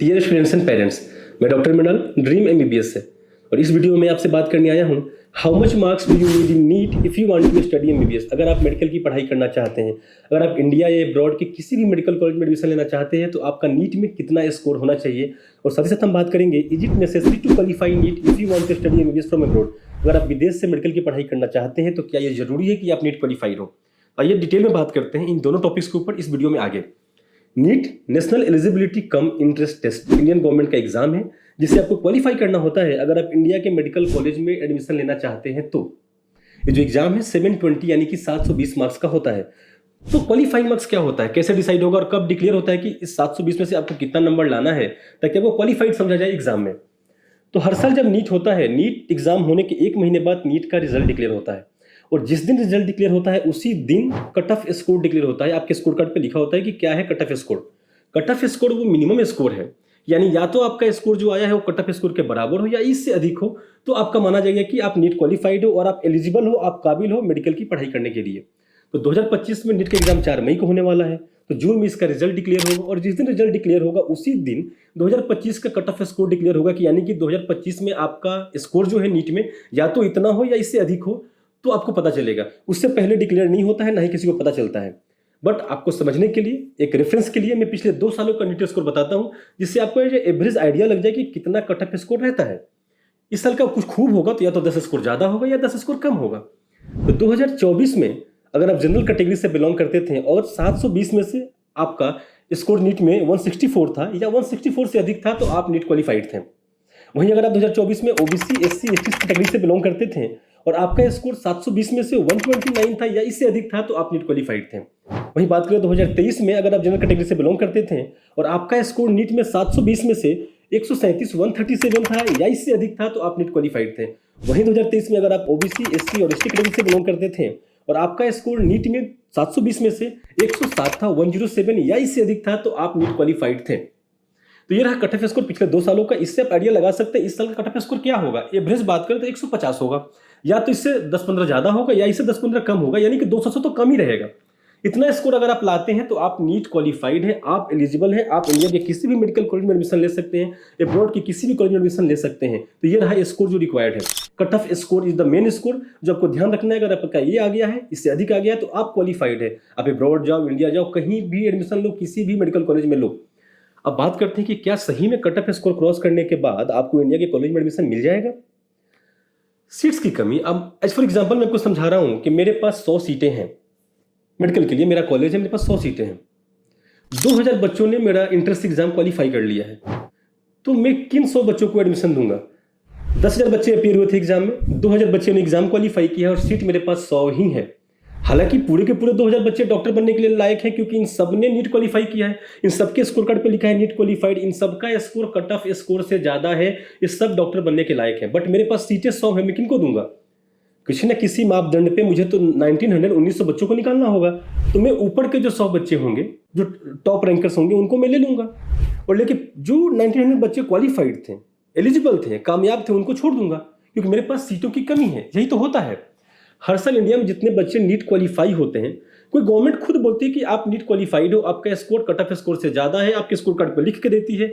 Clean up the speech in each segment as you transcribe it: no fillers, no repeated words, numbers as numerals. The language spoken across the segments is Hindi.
डियर स्टूडेंट्स एंड पेरेंट्स, मैं डॉक्टर मृणाल ड्रीम एमबीबीएस से और इस वीडियो में आपसे बात करने आया हूँ how much marks do you need in NEET if you want to study MBBS. अगर आप मेडिकल की पढ़ाई करना चाहते हैं, अगर आप इंडिया या अब्रॉड के किसी भी मेडिकल कॉलेज में एडमिशन लेना चाहते हैं, तो आपका नीट में कितना स्कोर होना चाहिए। और साथ ही साथ हम बात करेंगे is it necessary to qualify NEET if you want to study MBBS from abroad. अगर आप विदेश से मेडिकल की पढ़ाई करना चाहते हैं तो क्या ये जरूरी है कि आप नीट क्वालिफाइड हो। आइए डिटेल में बात करते हैं इन दोनों टॉपिक्स के ऊपर इस वीडियो में आगे। NEET national eligibility cum entrance test Indian government का एग्जाम है जिसे आपको क्वालिफाई करना होता है अगर आप इंडिया के मेडिकल कॉलेज में एडमिशन लेना चाहते हैं। तो ये जो एग्जाम है 720 यानी कि 720 मार्क्स का होता है। तो क्वालिफाइंग मार्क्स क्या होता है, कैसे डिसाइड होगा और कब डिक्लेयर होता है कि इस 720 में से आपको कितना नंबर लाना है ताकि आपको क्वालिफाइड समझा जाए एग्जाम में। तो हर साल जब नीट होता है, नीट एग्जाम होने के 1 महीने बाद नीट का रिजल्ट डिक्लेयर होता है और जिस दिन रिजल्ट डिक्लेयर होता है उसी दिन कट ऑफ स्कोर डिक्लेयर होता है। आपके स्कोर कार्ड पे लिखा होता है कि क्या है cut off score. Cut off score वो मिनिमम स्कोर है, यानी या तो आपका स्कोर जो आया है वो कट ऑफ स्कोर के बराबर हो या इससे अधिक हो तो आपका माना जाएगा कि आप नीट क्वालिफाइड हो और आप एलिजिबल हो, आप काबिल हो मेडिकल की पढ़ाई करने के लिए। तो 2025 में नीट का एग्जाम 4 मई को होने वाला है, तो जून में इसका रिजल्ट डिक्लेयर होगा और जिस दिन रिजल्ट डिक्लेयर होगा उसी दिन 2025 का कट ऑफ स्कोर डिक्लेयर होगा कि यानी कि 2025 में आपका स्कोर जो है नीट में या तो इतना हो या इससे अधिक हो तो आपको पता चलेगा। उससे पहले डिक्लेयर नहीं होता है, ना ही किसी को पता चलता है। बट आपको समझने के लिए, एक रेफरेंस के लिए मैं पिछले 2 सालों का नीट स्कोर बताता हूं जिससे आपको एवरेज आइडिया लग जाए कि कितना कट ऑफ स्कोर रहता है। इस साल का कुछ खूब होगा तो या तो 10 स्कोर ज्यादा होगा या 10 स्कोर कम होगा। तो 2024 में अगर आप जनरल कैटेगरी से बिलोंग करते थे और 720 में से आपका स्कोर नीट में 164 था या 164 से अधिक था तो आप नीट क्वालिफाइड थे। वहीं अगर आप 2024 में ओबीसी एससी एसटी कैटेगरी से बिलोंग करते थे और आपका स्कोर 720 में से 129 था या इससे अधिक था तो आप नीट क्वालिफाइड थे। वहीं बात करें 2023 में अगर आप जनरल कैटेगरी से बिलोंग करते थे और आपका स्कोर नीट में 720 में से 137 था या इससे अधिक था तो आप नीट क्वालिफाइड थे। वहीं 2023 में अगर आप ओबीसी एससी और एसटी कैटेगरी से बिलोंग करते थे और आपका स्कोर नीट में 720 में से 107 था, 107 या इससे अधिक था तो आप नीट क्वालिफाइड थे। तो ये रहा कट ऑफ स्कोर पिछले 2 सालों का। इससे आप आइडिया लगा सकते हैं इस साल का कट ऑफ स्कोर क्या होगा। एवरेज बात करें तो 150 होगा, या तो इससे 10-15 ज्यादा होगा या इससे 10-15 कम होगा, यानी कि 200 से तो कम ही रहेगा। इतना स्कोर अगर आप लाते हैं तो आप नीट क्वालिफाइड हैं, आप एलिजिबल हैं, आप इंडिया के किसी भी मेडिकल कॉलेज में एडमिशन ले सकते हैं, अब्रॉड के किसी भी कॉलेज में एडमिशन ले सकते हैं। तो ये रहा स्कोर जो रिक्वायर्ड है। Cut off score is the main score जो आपको ध्यान रखना है। अगर आपका ये आ गया है, इससे अधिक आ गया है तो आप क्वालिफाइड है। आप अब्रॉड जाओ, इंडिया जाओ, कहीं भी एडमिशन लो, किसी भी मेडिकल कॉलेज में लो। अब बात करते हैं कि क्या सही में कट ऑफ स्कोर क्रॉस करने के बाद आपको इंडिया के कॉलेज में एडमिशन मिल जाएगा। सीट्स की कमी, अब एज फॉर एग्जांपल मैं आपको समझा रहा हूं कि मेरे पास 100 सीटें हैं मेडिकल के लिए, मेरा कॉलेज है, मेरे पास 100 सीटें हैं। 2000 बच्चों ने मेरा इंट्रेंस एग्जाम क्वालिफाई कर लिया है, तो मैं किन 100 बच्चों को एडमिशन दूंगा। 10,000 बच्चे अपीयर हुए थे एग्जाम में, 2000 बच्चों ने एग्जाम क्वालिफाई किया और सीट मेरे पास 100 ही है। हालांकि पूरे के पूरे 2000 बच्चे डॉक्टर बनने के लिए लायक हैं क्योंकि इन सब ने नीट क्वालिफाई किया है, इन सबके स्कोर कार्ड पे लिखा है नीट क्वालिफाइड, इन सबका स्कोर कट ऑफ स्कोर से ज्यादा है, ये सब डॉक्टर बनने के लायक है। बट मेरे पास सीटें 100 है, मैं किनको दूंगा। किसी न किसी मापदंड पे मुझे तो 1900 बच्चों को निकालना होगा। तो मैं ऊपर के जो 100 बच्चे होंगे, जो टॉप रैंकर्स होंगे, उनको मैं ले लूंगा और लेकिन जो 1900 बच्चे क्वालिफाइड थे, एलिजिबल थे, कामयाब थे, उनको छोड़ दूंगा क्योंकि मेरे पास सीटों की कमी है। यही तो होता है हर साल इंडिया में जितने बच्चे नीट क्वालिफाई होते हैं, कोई गवर्नमेंट खुद बोलती है कि आप नीट क्वालिफाइड हो, आपका स्कोर कट ऑफ स्कोर से ज्यादा है, आपके स्कोर कार्ड पर लिख के देती है।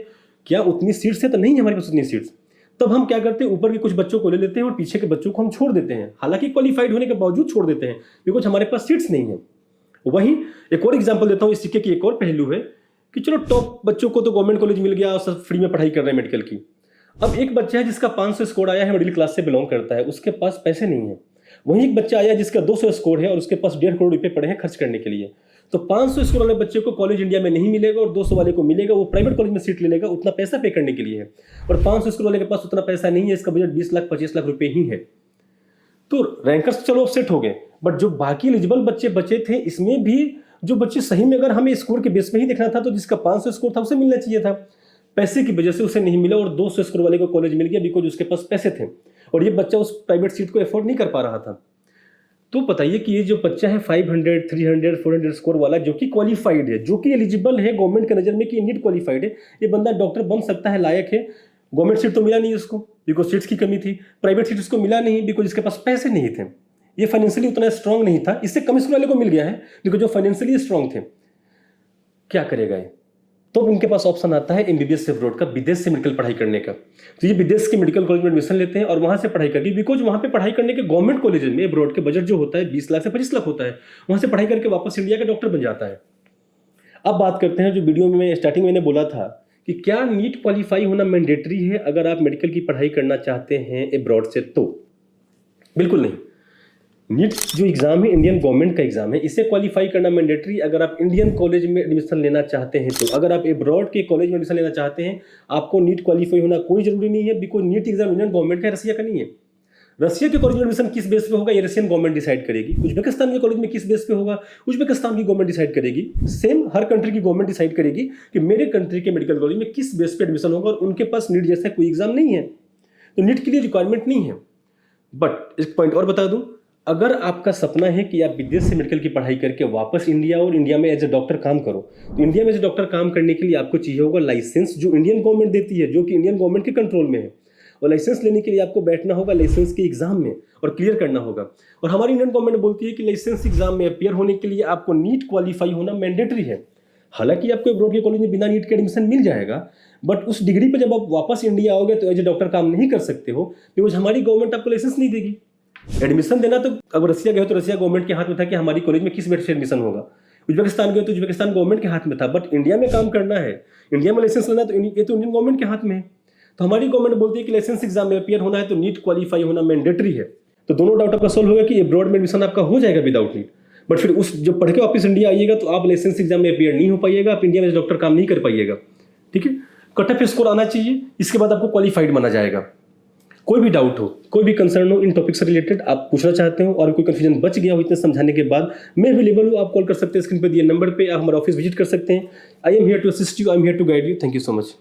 क्या उतनी सीट्स है? तो नहीं है हमारे पास उतनी सीट्स। तब हम क्या करते हैं, ऊपर के कुछ बच्चों को ले लेते हैं और पीछे के बच्चों को हम छोड़ देते हैं, हालांकि क्वालिफाइड होने के बावजूद छोड़ देते हैं बिकॉज हमारे पास सीट्स नहीं है। वहीं एक और एग्जाम्पल देता हूँ, इस सिक्के की एक और पहलू है कि चलो टॉप बच्चों को तो गवर्नमेंट कॉलेज मिल गया और सब फ्री में पढ़ाई कर रहे हैं मेडिकल की। अब एक बच्चा है जिसका 500 स्कोर आया है, मिडिल क्लास से बिलोंग करता है, उसके पास पैसे नहीं है। वहीं एक बच्चा आया जिसका 200 स्कोर है और उसके पास 1.5 करोड़ रुपए पड़े हैं खर्च करने के लिए। तो 500 स्कोर वाले बच्चे को कॉलेज इंडिया में नहीं मिलेगा और 200 वाले को मिलेगा, वो प्राइवेट कॉलेज में सीट ले लेगा, उतना पैसा पे करने के लिए है। और 500 स्कोर वाले के पास उतना पैसा नहीं है, इसका बजट 20 लाख 25 लाख रुपए ही है। तो रैंकर्स चलो सेट हो गए, बट जो बाकी एलिजिबल बच्चे बचे थे, इसमें भी जो बच्चे सही में अगर हमें स्कोर के बेस में ही देखना था तो जिसका 500 स्कोर था उसे मिलना चाहिए था, पैसे की वजह से उसे नहीं मिला और 200 स्कोर वाले को कॉलेज मिल गया बिकॉज उसके पास पैसे थे और ये बच्चा उस प्राइवेट सीट को अफोर्ड नहीं कर पा रहा था। तो बताइए कि ये जो बच्चा है 500, 300, 400 स्कोर वाला जो कि क्वालिफाइड है, जो कि एलिजिबल है गवर्नमेंट के नज़र में कि नीट क्वालिफाइड है, ये बंदा डॉक्टर बन सकता है, लायक है। गवर्नमेंट सीट तो मिला नहीं उसको बिकॉज सीट्स की कमी थी, प्राइवेट सीट उसको मिला नहीं बिकॉज इसके पास पैसे नहीं थे, ये फाइनेंशियली उतना स्ट्रांग नहीं था। इससे कम स्कोर वाले को मिल गया है बिकॉज जो फाइनेंशियली स्ट्रांग थे। क्या करेगा ये? तो इनके पास ऑप्शन आता है एमबीबीएस अब्रॉड का, विदेश से मेडिकल पढ़ाई करने का। तो ये विदेश के मेडिकल कॉलेज में एडमिशन लेते हैं और वहाँ से पढ़ाई करके, बिकॉज वहाँ पे पढ़ाई करने के गवर्नमेंट कॉलेज में अब्रॉड के बजट जो होता है 20 लाख से 25 लाख होता है, वहाँ से पढ़ाई करके वापस इंडिया का डॉक्टर बन जाता है। अब बात करते हैं जो वीडियो में स्टार्टिंग मैंने बोला था कि क्या नीट क्वालिफाई होना मैंडेटरी है अगर आप मेडिकल की पढ़ाई करना चाहते हैं अब्रॉड से? तो बिल्कुल नहीं। नीट जो एग्ज़ाम है इंडियन गवर्नमेंट का एग्ज़ाम है, इसे क्वालिफाई करना मैंडेटरी अगर आप इंडियन कॉलेज में एडमिशन लेना चाहते हैं। तो अगर आप अब्रॉड के कॉलेज में एडमिशन लेना चाहते हैं, आपको नीट क्वालिफाई होना कोई जरूरी नहीं है, because NEET exam Indian government का, रसिया का नहीं है। रसिया के कॉलेज में एडमिशन किस बेस पे होगा, ये रशियन गवर्नमेंट डिसाइड करेगी। उज्बेकिस्तान के कॉलेज में किस बेस पे होगा, उज्बेकिस्तान की गवर्नमेंट डिसाइड करेगी। सेम हर कंट्री की गवर्नमेंट डिसाइड करेगी कि मेरे कंट्री के मेडिकल कॉलेज में किस बेस पे एडमिशन होगा, और उनके पास नीट जैसा कोई एग्जाम नहीं है, तो नीट के लिए रिक्वायरमेंट नहीं है। बट एक पॉइंट और बता दूं, अगर आपका सपना है कि आप विदेश से मेडिकल की पढ़ाई करके वापस इंडिया और इंडिया में एज ए डॉक्टर काम करो, तो इंडिया में एज ए डॉक्टर काम करने के लिए आपको चाहिए होगा लाइसेंस, जो इंडियन गवर्नमेंट देती है, जो कि इंडियन गवर्नमेंट के कंट्रोल में है। और लाइसेंस लेने के लिए आपको बैठना होगा लाइसेंस के एग्जाम में और क्लियर करना होगा। और हमारी इंडियन गवर्नमेंट बोलती है कि लाइसेंस एग्जाम में अपीयर होने के लिए आपको नीट क्वालिफाई होना मैंडेटरी है। हालांकि आपको अब्रॉड के कॉलेज में बिना नीट के एडमिशन मिल जाएगा, बट उस डिग्री पर जब आप वापस इंडिया आओगे तो एज ए डॉक्टर काम नहीं कर सकते हो, बिकॉज हमारी गवर्नमेंट आपको लाइसेंस नहीं देगी। एडमिशन देना तो अब रसिया गए तो रसिया गवर्नमेंट के हाथ में था कि हमारी कॉलेज में किस बेस से एडमिशन होगा। उज्बेकिस्तान गए तो उज्बेकिस्तान गवर्नमेंट के हाथ में था। बट इंडिया में काम करना है, इंडिया में लाइसेंस लेना, तो ये तो इंडियन गवर्नमेंट के हाथ में है। तो हमारी गवर्नमेंट बोलती है कि लाइसेंस एग्जाम में अपीयर होना है तो नीट क्वालिफाई होना मैंडेटरी है। तो दोनों डाउट आपका सॉल्व होगा कि अब्रॉड में एडमिशन आपका हो जाएगा विदाउट नीट। बट फिर उस जब पढ़ के वापस इंडिया आइएगा तो आप लाइसेंस एग्जाम में अपीयर नहीं हो पाइएगा, आप इंडिया में डॉक्टर काम नहीं कर पाइएगा। ठीक है, कट ऑफ स्कोर आना चाहिए, इसके बाद आपको क्वालिफाइड माना जाएगा। कोई भी डाउट हो, कोई भी कंसर्न हो इन टॉपिक से रिलेटेड, आप पूछना चाहते हो और कोई कंफ्यूजन बच गया हो इतने समझाने के बाद, मैं अवेलेबल हूँ। आप कॉल कर सकते हैं स्क्रीन पे दिए नंबर पे, आप हमारा ऑफिस विजिट कर सकते हैं। I am here to assist you, I am here to guide you. Thank you so much.